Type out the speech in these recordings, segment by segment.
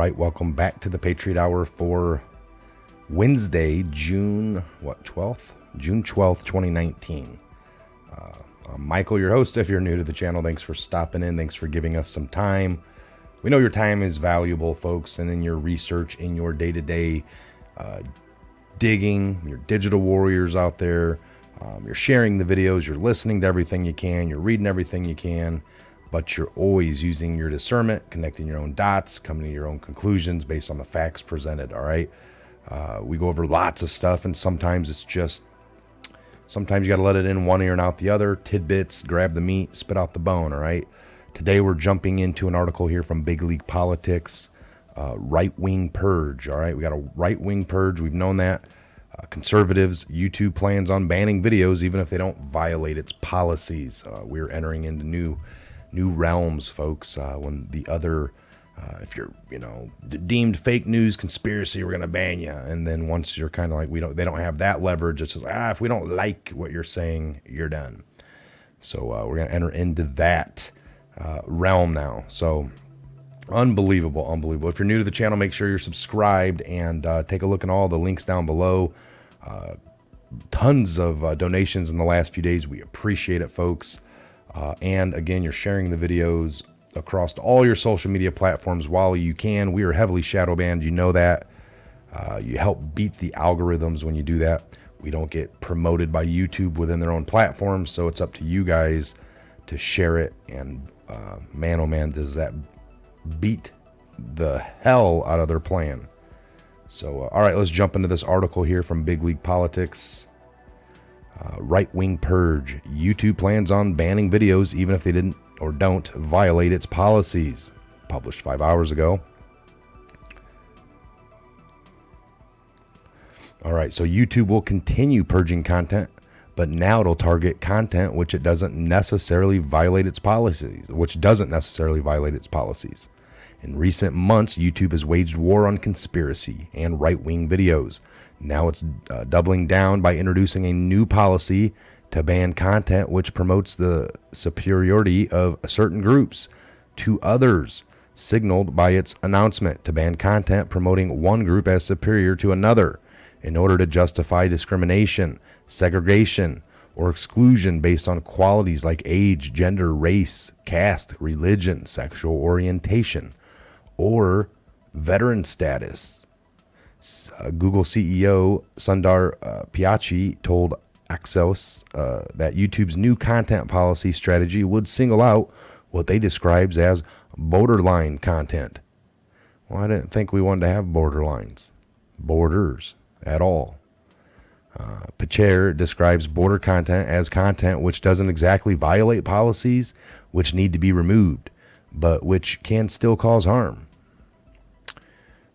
right, welcome back to the Patriot Hour for Wednesday, June 12th, 2019. I'm Michael, your host. If you're new to the channel, thanks for stopping in. Thanks for giving us some time. We know your time is valuable, folks, and in your research, in your day-to-day digging, your digital warriors out there. You're sharing the videos, you're listening to everything you can, you're reading everything you can, but you're always using your discernment, connecting your own dots, coming to your own conclusions based on the facts presented, all right? We go over lots of stuff, and sometimes you got to let it in one ear and out the other, tidbits, grab the meat, spit out the bone, all right? Today we're jumping into an article here from Big League Politics, right-wing purge, all right? We got a right-wing purge, we've known that. Conservatives, YouTube plans on banning videos even if they don't violate its policies. We're entering into new realms, folks. When the other, if you're deemed fake news, conspiracy, we're gonna ban you. And then once you're kind of like they don't have that leverage. It's just if we don't like what you're saying, you're done. So we're gonna enter into that realm now. So. Unbelievable. If you're new to the channel, make sure you're subscribed and take a look at all the links down below. Tons of donations in the last few days. We appreciate it, folks. And again, you're sharing the videos across all your social media platforms while you can. We are heavily shadow banned. You know that. You help beat the algorithms when you do that. We don't get promoted by YouTube within their own platforms, so it's up to you guys to share it. And man, oh man, does that beat the hell out of their plan. So, all right, let's jump into this article here from Big League Politics. Right-wing purge. YouTube plans on banning videos even if they didn't or don't violate its policies. Published 5 hours ago. All right, so YouTube will continue purging content, but now it'll target content which doesn't necessarily violate its policies. In recent months, YouTube has waged war on conspiracy and right-wing videos. Now it's doubling down by introducing a new policy to ban content which promotes the superiority of certain groups to others, signaled by its announcement to ban content promoting one group as superior to another in order to justify discrimination, segregation, or exclusion based on qualities like age, gender, race, caste, religion, sexual orientation, or veteran status. Google CEO Sundar Pichai told Axios that YouTube's new content policy strategy would single out what they described as borderline content. Well, I didn't think we wanted to have borders at all. Pichai describes border content as content which doesn't exactly violate policies, which need to be removed, but which can still cause harm.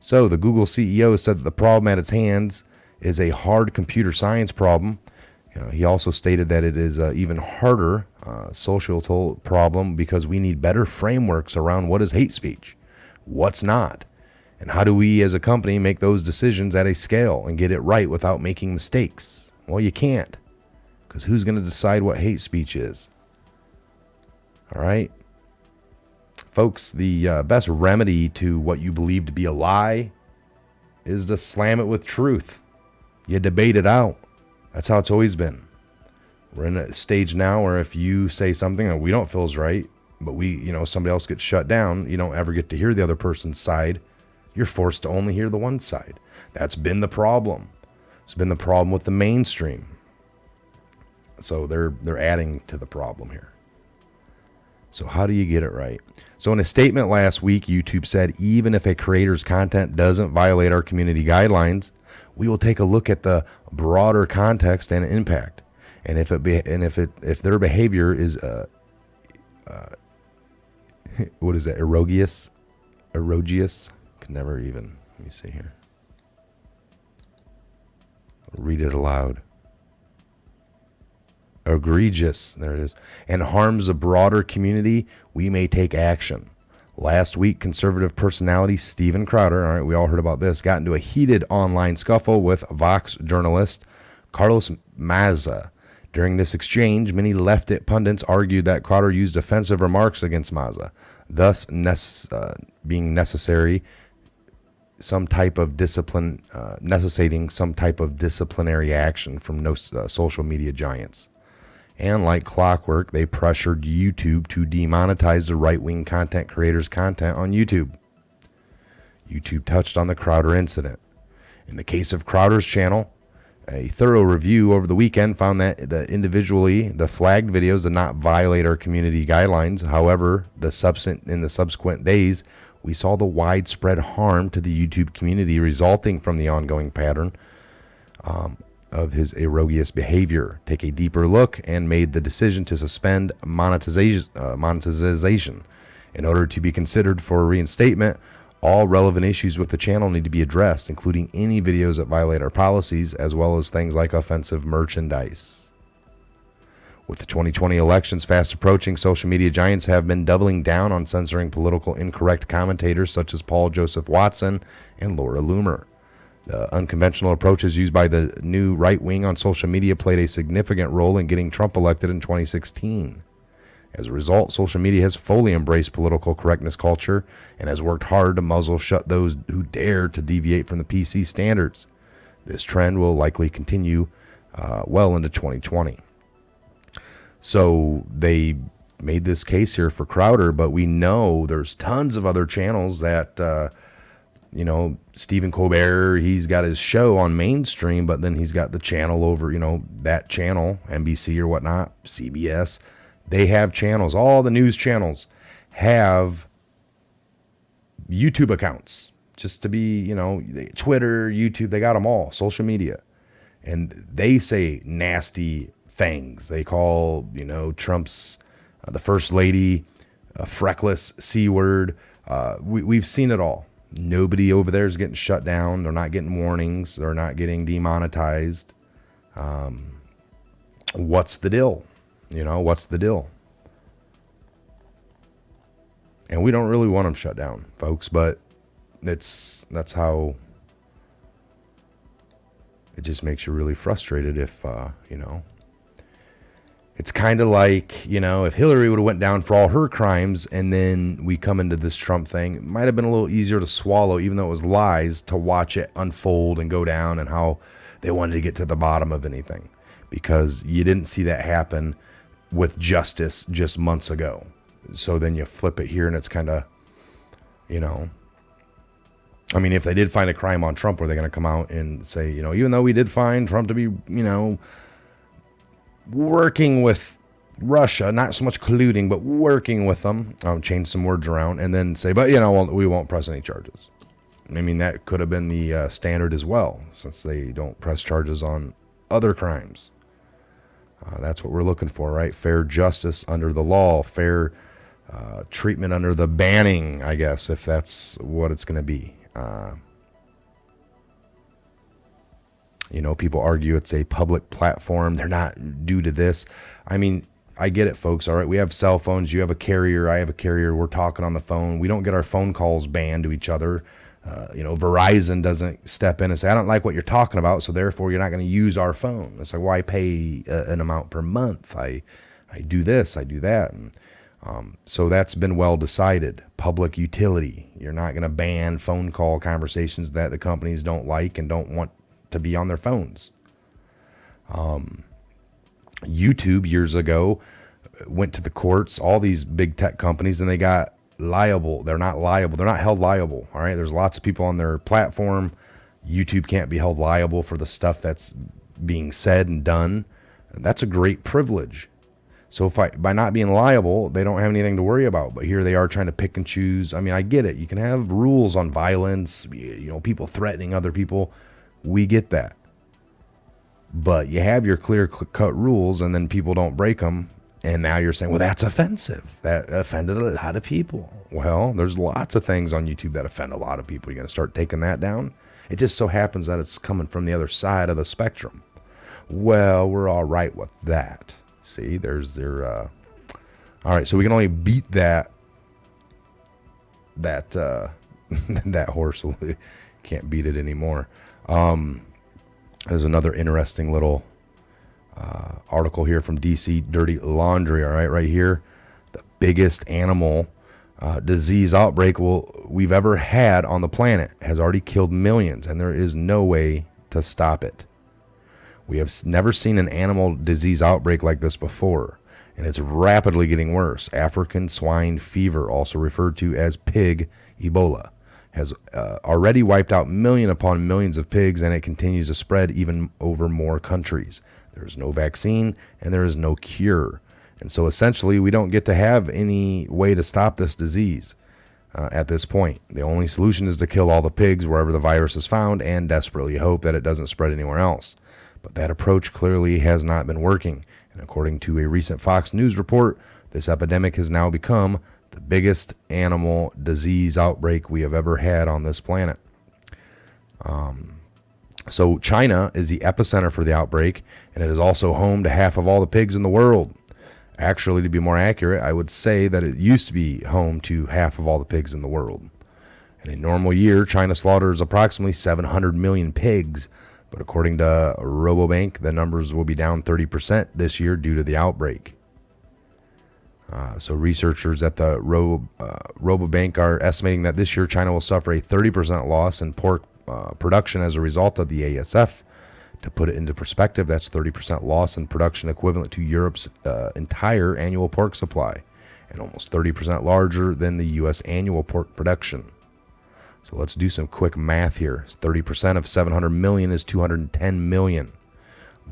So the Google CEO said that the problem at its hands is a hard computer science problem. He also stated that it is even harder social problem because we need better frameworks around what is hate speech, what's not, and how do we as a company make those decisions at a scale and get it right without making mistakes. Well, you can't, because who's going to decide what hate speech is? All right. Folks, the best remedy to what you believe to be a lie is to slam it with truth. You debate it out. That's how it's always been. We're in a stage now where if you say something that we don't feel is right, but somebody else gets shut down, you don't ever get to hear the other person's side. You're forced to only hear the one side. That's been the problem. It's been the problem with the mainstream. So they're adding to the problem here. So how do you get it right? So in a statement last week, YouTube said, even if a creator's content doesn't violate our community guidelines, we will take a look at the broader context and impact. And if their behavior is what is that? Erroneous? Can never even. Let me see here. I'll read it aloud. Egregious, there it is, and harms a broader community, we may take action. Last week, conservative personality Steven Crowder, all right, we all heard about this, got into a heated online scuffle with Vox journalist Carlos Maza. During this exchange, many left-it pundits argued that Crowder used offensive remarks against Maza, thus being necessary some type of discipline, necessitating some type of disciplinary action from social media giants. And like clockwork, they pressured YouTube to demonetize the right-wing content creators' content on YouTube. YouTube touched on the Crowder incident. In the case of Crowder's channel, a thorough review over the weekend found that individually the flagged videos did not violate our community guidelines. However, in the subsequent days, we saw the widespread harm to the YouTube community resulting from the ongoing pattern of his erroneous behavior. Take a deeper look and made the decision to suspend monetization. In order to be considered for reinstatement, all relevant issues with the channel need to be addressed, including any videos that violate our policies, as well as things like offensive merchandise. With the 2020 elections fast approaching, social media giants have been doubling down on censoring political incorrect commentators such as Paul Joseph Watson and Laura Loomer. The unconventional approaches used by the new right wing on social media played a significant role in getting Trump elected in 2016. As a result, social media has fully embraced political correctness culture and has worked hard to muzzle shut those who dare to deviate from the PC standards. This trend will likely continue well into 2020. So they made this case here for Crowder, but we know there's tons of other channels that, Stephen Colbert, he's got his show on mainstream, but then he's got the channel over, that channel, NBC or whatnot, CBS. They have channels. All the news channels have YouTube accounts just to be, Twitter, YouTube, they got them all, social media. And they say nasty things. They call, Trump's, the first lady, a freckless C word. We've seen it all. Nobody over there is getting shut down. They're not getting warnings. They're not getting demonetized. What's the deal? What's the deal? And we don't really want them shut down, folks, but that's how it just makes you really frustrated if, it's kind of like, if Hillary would have went down for all her crimes and then we come into this Trump thing, it might have been a little easier to swallow, even though it was lies, to watch it unfold and go down and how they wanted to get to the bottom of anything, because you didn't see that happen with justice just months ago. So then you flip it here and it's kind of, if they did find a crime on Trump, were they going to come out and say, even though we did find Trump to be, working with Russia, not so much colluding, but working with them, change some words around and then say, but we won't press any charges. That could have been the standard as well, since they don't press charges on other crimes. That's what we're looking for, right? Fair justice under the law, fair treatment under the banning, I guess, if that's what it's going to be. People argue it's a public platform. They're not due to this. I get it, folks. All right, we have cell phones. You have a carrier. I have a carrier. We're talking on the phone. We don't get our phone calls banned to each other. Verizon doesn't step in and say, I don't like what you're talking about, so therefore you're not going to use our phone. It's like, well, I pay an amount per month. I do this, I do that. And so that's been well decided. Public utility. You're not going to ban phone call conversations that the companies don't like and don't want to be on their phones. YouTube years ago went to the courts, all these big tech companies, and they got liable. They're not liable. They're not held liable. All right. There's lots of people on their platform. YouTube can't be held liable for the stuff that's being said and done. That's a great privilege. So by not being liable, they don't have anything to worry about. But here they are trying to pick and choose. I get it. You can have rules on violence, people threatening other people. We get that. But you have your clear-cut rules, and then people don't break them. And now you're saying, well, that's offensive. That offended a lot of people. Well, there's lots of things on YouTube that offend a lot of people. You're going to start taking that down? It just so happens that it's coming from the other side of the spectrum. Well, we're all right with that. See, there's their... All right, so we can only beat that that horse. Can't beat it anymore. There's another interesting little article here from DC Dirty Laundry. All right, right here, the biggest animal disease outbreak we've ever had on the planet has already killed millions, and there is no way to stop it. We have never seen an animal disease outbreak like this before, and it's rapidly getting worse. African swine fever, also referred to as pig Ebola, has already wiped out million upon millions of pigs, and it continues to spread even over more countries. There is no vaccine, and there is no cure. And so essentially, we don't get to have any way to stop this disease at this point. The only solution is to kill all the pigs wherever the virus is found and desperately hope that it doesn't spread anywhere else. But that approach clearly has not been working. And according to a recent Fox News report, this epidemic has now become the biggest animal disease outbreak we have ever had on this planet. So China is the epicenter for the outbreak, and it is also home to half of all the pigs in the world. Actually, to be more accurate, I would say that it used to be home to half of all the pigs in the world. In a normal year, China slaughters approximately 700 million pigs, but according to Robobank, the numbers will be down 30% this year due to the outbreak. So researchers at the Robobank are estimating that this year China will suffer a 30% loss in pork production as a result of the ASF. To put it into perspective, that's 30% loss in production equivalent to Europe's entire annual pork supply, and almost 30% larger than the U.S. annual pork production. So let's do some quick math here. 30% of 700 million is 210 million.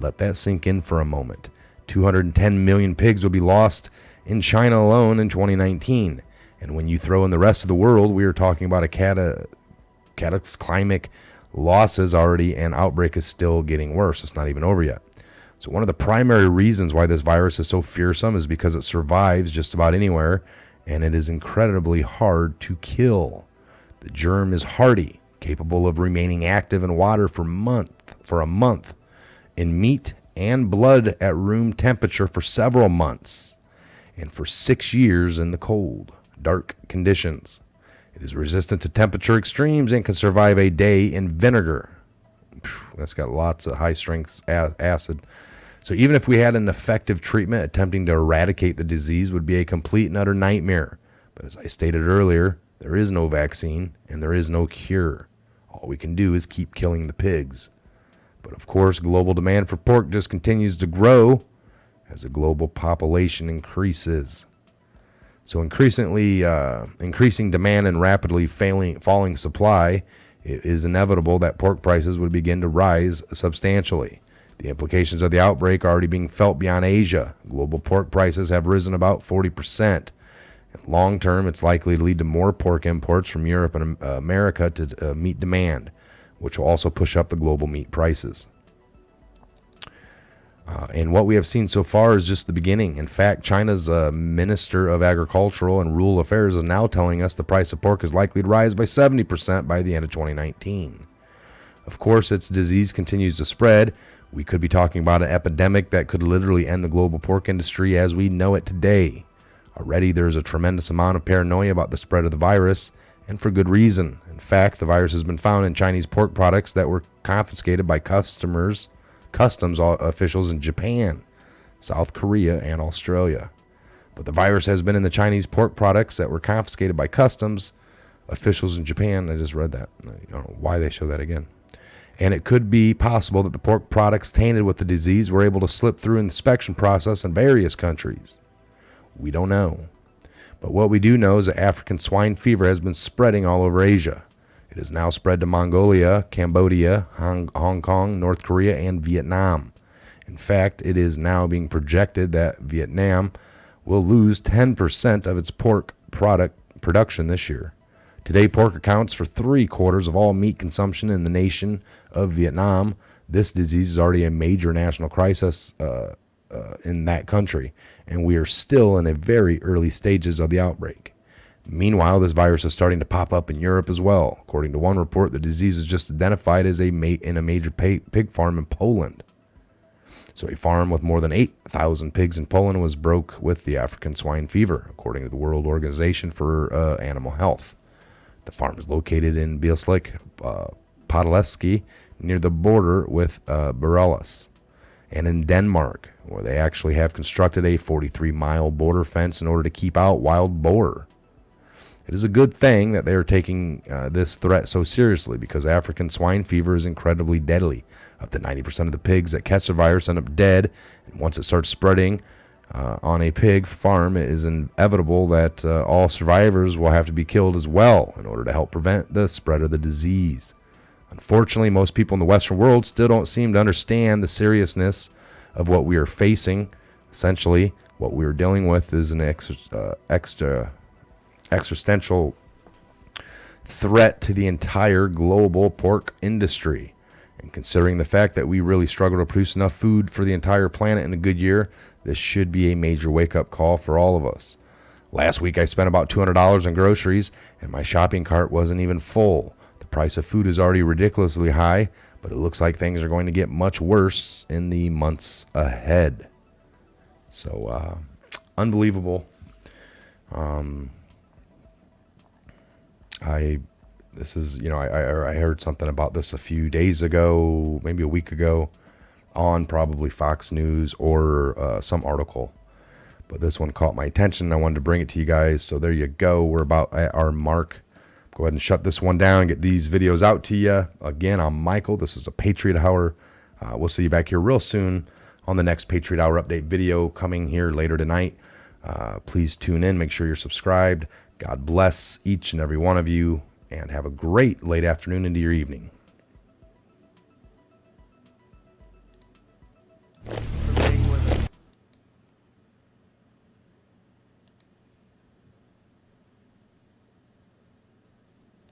Let that sink in for a moment. 210 million pigs will be lost in China alone in 2019. And when you throw in the rest of the world, we are talking about a cataclysmic losses already, and outbreak is still getting worse. It's not even over yet. So one of the primary reasons why this virus is so fearsome is because it survives just about anywhere, and it is incredibly hard to kill. The germ is hardy, capable of remaining active in water for a month, in meat and blood at room temperature for several months, and for 6 years in the cold, dark conditions. It is resistant to temperature extremes and can survive a day in vinegar. That's got lots of high-strength acid. So even if we had an effective treatment, attempting to eradicate the disease would be a complete and utter nightmare. But as I stated earlier, there is no vaccine and there is no cure. All we can do is keep killing the pigs. But of course, global demand for pork just continues to grow as the global population increases. So increasing demand and rapidly falling supply, it is inevitable that pork prices would begin to rise substantially. The implications of the outbreak are already being felt beyond Asia. Global pork prices have risen about 40%. In long term, it's likely to lead to more pork imports from Europe and America to meet demand, which will also push up the global meat prices. And what we have seen so far is just the beginning. In fact, China's Minister of Agricultural and Rural Affairs is now telling us the price of pork is likely to rise by 70% by the end of 2019. Of course, its disease continues to spread. We could be talking about an epidemic that could literally end the global pork industry as we know it today. Already, there's a tremendous amount of paranoia about the spread of the virus, and for good reason. In fact, the virus has been found in Chinese pork products that were confiscated by customs officials in Japan, South Korea, and Australia. But the virus has been in the Chinese pork products that were confiscated by customs officials in Japan. I just read that. I don't know why they show that again. And it could be possible that the pork products tainted with the disease were able to slip through an inspection process in various countries. We don't know. But what we do know is that African swine fever has been spreading all over Asia. It has now spread to Mongolia, Cambodia, Hong Kong, North Korea, and Vietnam. In fact, it is now being projected that Vietnam will lose 10% of its pork production this year. Today, pork accounts for 3/4 of all meat consumption in the nation of Vietnam. This disease is already a major national crisis in that country, and we are still in the very early stages of the outbreak. Meanwhile, this virus is starting to pop up in Europe as well. According to one report, the disease was just identified as in a major pig farm in Poland. So a farm with more than 8,000 pigs in Poland was broke with the African swine fever, according to the World Organization for Animal Health. The farm is located in Bielsk, Podolski, near the border with Belarus, and in Denmark, where they actually have constructed a 43-mile border fence in order to keep out wild boar. It is a good thing that they are taking this threat so seriously, because African swine fever is incredibly deadly. Up to 90% of the pigs that catch the virus end up dead, and once it starts spreading on a pig farm, it is inevitable that all survivors will have to be killed as well in order to help prevent the spread of the disease. Unfortunately, most people in the Western world still don't seem to understand the seriousness of what we are facing. Essentially, what we are dealing with is an existential threat to the entire global pork industry. And considering the fact that we really struggle to produce enough food for the entire planet in a good year, this should be a major wake-up call for all of us. Last week I spent about $200 on groceries, and my shopping cart wasn't even full. The price of food is already ridiculously high, but it looks like things are going to get much worse in the months ahead. So, unbelievable. I heard something about this a few days ago, maybe a week ago, on probably Fox News or some article. But this one caught my attention. I wanted to bring it to you guys. So there you go. We're about at our mark. Go ahead and shut this one down and get these videos out to you. Again, I'm Michael. This is a Patriot Hour. We'll see you back here real soon on the next Patriot Hour update video coming here later tonight. Please tune in. Make sure you're subscribed. God bless each and every one of you, and have a great late afternoon into your evening.